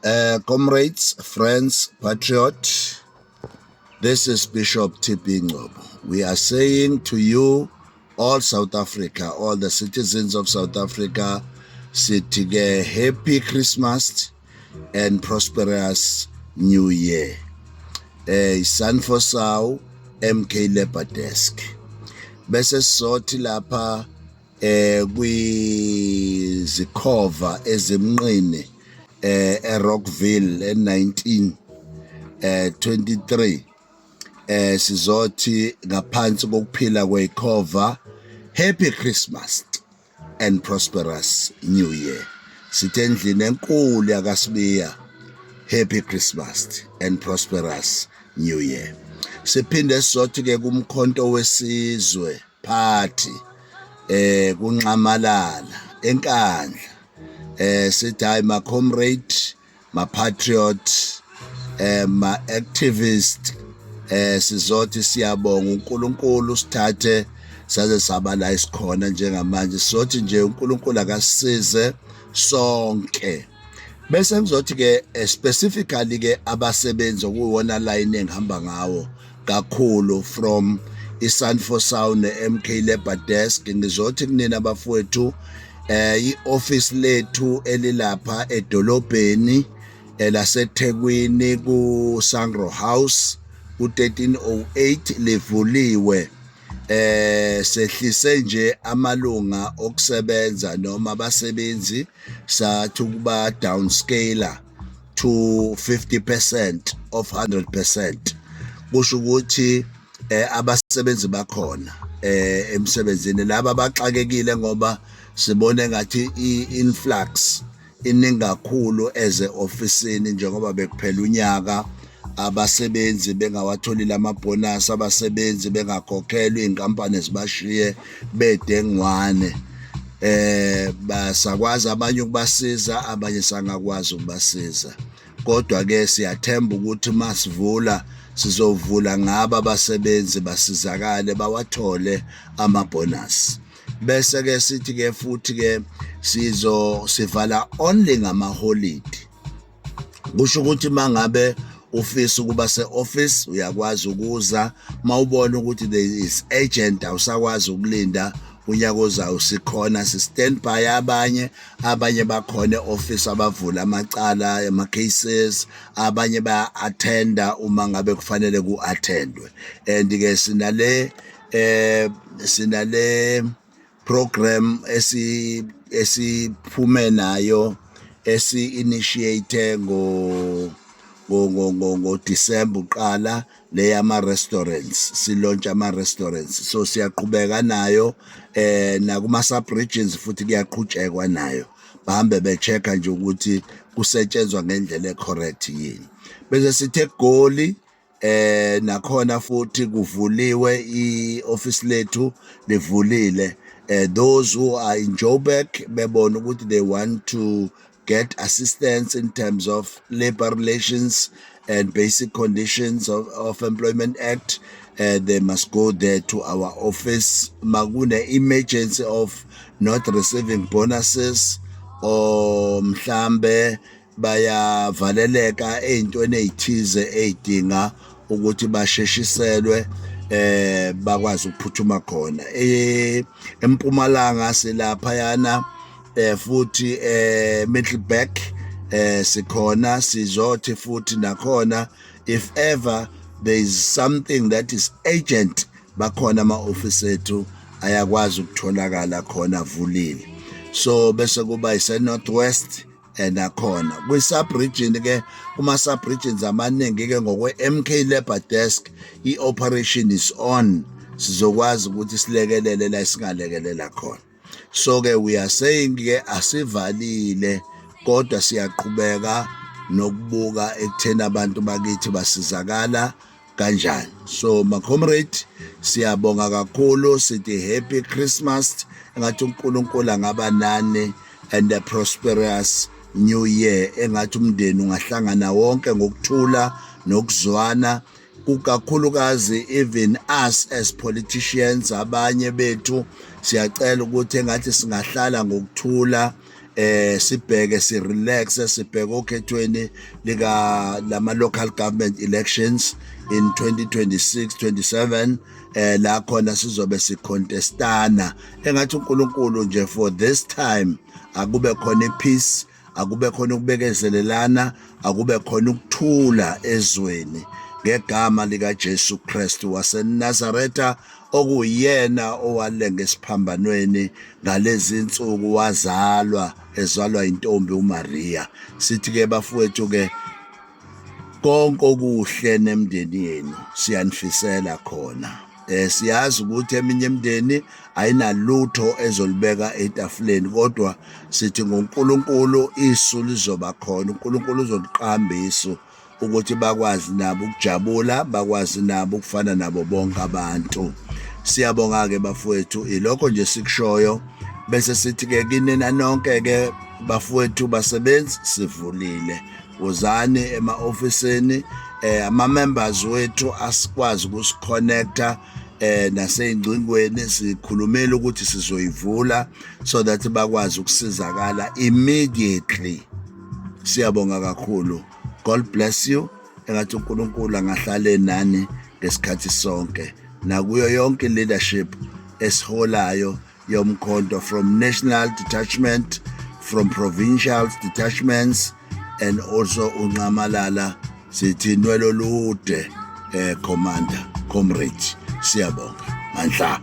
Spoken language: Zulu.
Comrades, friends, patriot, this is Bishop T.P. Ngcobo. We are saying to you, all South Africa, all the citizens of South Africa, sithi-ke happy Christmas and prosperous New Year. Sanfosau MK Labour Desk. Bese sothi lapha kwizikhova ezimnqini eRockville 1923 sizothi ngaphansi kokuphila kwekhova, happy Christmas and prosperous New Year. Sithe endlini enkulu yakasibiya, happy Christmas and prosperous New Year. Siphinde sizothi ke kumkhonto wesizwe party kunxamalala enkandla sithi hayi ma comrade, ma patriot, ma activist, sizothi siyabonga uNkulunkulu sithathe saze saba la isikhona njengamanje. Sizothi nje uNkulunkulu akasize sonke. Bese ngizothi ke specifically ke abasebenzi okuwona line engihamba ngawo kakhulu from iSanfosau neMK Labour Desk, ngizothi kunina bafowethu i-office lethu elilapha edolobheni laseThekwini ku-Sangro House ku-1308 livuliwe. Sehlise nje amalunga okusebenza noma abasebenzi sathi ukuba downscaler to 50% of 100%. Kusho ukuthi abasebenzi bakhona emsebenzini laba abaxakekile ngoba sibone ngathi i-influx iningi kakhulu ofisini njengoba bekuphela unyaka, abasebenzi bengawatholi lamabonus, abasebenzi bengakhokhelwa, iy'nkampani zibashiye bedengwane. Basakwazi abanye ukubasiza, abanye sangakwazi ukubasiza, kodwa-ke siyathemba ukuthi masivula sizovula ngaba abasebenzi basizakale bawathole amabonus. Bese-ke sithi-ke futhi-ke sivala only ngamaholidi. Kusho ukuthi mangabe ufisa ukuba se-office uyakwazi ukuza, mawubona ukuthi there is agent awusakwazi ukulinda unyaka ozayo sikhona, si-standby. Abanye bakhona e-office abavula amacala ama-cases, abanye baya-attenda uma ngabe kufanele ku-attendwe. And-ke sinale program esiphume nayo esi-initiate ngo-December uqala, le yama-restaurants, silaunch ama-restaurants. So siyaqhubeka nayo nakuma-sub-regions futhi kuyaqhutshekwa nayo, bahambe be-check-a nje ukuthi kusetshenzwa ngendlela e-correct yini. Bese sithe eGoli nakhona futhi kuvuliwe, i-office lethu livulile. Those who are in Joburg bebona ukuthi they want to get assistance in terms of labor relations and basic conditions of Employment Act, they must go there to our office. Magune emergency of not receiving bonuses or mhlambe bayavaleleka ey'ntweni ey'thize ey'dinga ukuthi basheshiselwe bakwazi ukuphuthuma khona. Empumalanga silaphayana futhi Middelburg sikhona, sizothi futhi nakhona if ever there is something that is urgent, bakhona ama-office ethu ayakwazi ukutholakala khona avulile. So bese kuba ise-Northwest nakhona kwi-sub-region ke, kuma-sub-regions amaningi-ke ngokwe-MK Labour Desk i-operation is on, sizokwazi ukuthi silekelele la singalekelela khona. So-ke we are saying-ke asivalile, kodwa siyaqhubeka nokubuka ekutheni abantu bakithi basizakala kanjani. So ma comrade, siyabonga kakhulu, sithi happy Christmas, engathi uNkulunkulu angaba nani, and a prosperous New Year, engathi umndeni ungahlangana wonke ngokuthula nokuzwana. Kukakhulukazi even us as politicians, abanye bethu siyacela ukuthi engathi singahlala ngokuthula sibheke relaxe sibheke okhethweni lika lama local government elections in 2026-27 la khona sizobe sicontestana engathi uNkulunkulu nje for this time akube khona ipeace, akube khona ukubekezelelana, akube khona ukuthula ezweni ngegama lika Jesu Kristu waseNazaretha okuyena owalenga esiphambanweni ngalezi insuku wazalwa ezalwa intombi uMaria. Sithi ke bafowethu ke konke okuhle nemndeni yenu siyanifisela khona. Siyazi ukuthi eminye imindeni ayinalutho ezolibeka etafuleni kodwa sithi ngoNkulunkulu isu lizoba khona. uNkulunkulu uzoliqamba isu ukuthi bakwazi nabo ukujabula, bakwazi nabo ukufana nabo bonke abantu. Siyabonga ke bafowethu ilokho nje sikushoyo bese sithi ke kinina nonke ke bafowethu basebenzi sivulile. Wozani ema-ofisini ama-members wethu asikwazi ukusiconnecta nasey'ngcingweni sikhulumile ukuthi sizoyivula so that bakwazi ukusizakala immediately. Siyabonga kakhulu. God bless you. Engathi uNkulunkulu angahlale nani ngesikhathi sonke nakuyo yonke leadership esiholayo yomkhonto from national detachment, from provincial detachments and also uNqamalala sithi nwelo lude commander comrade. Siyabonga mandla.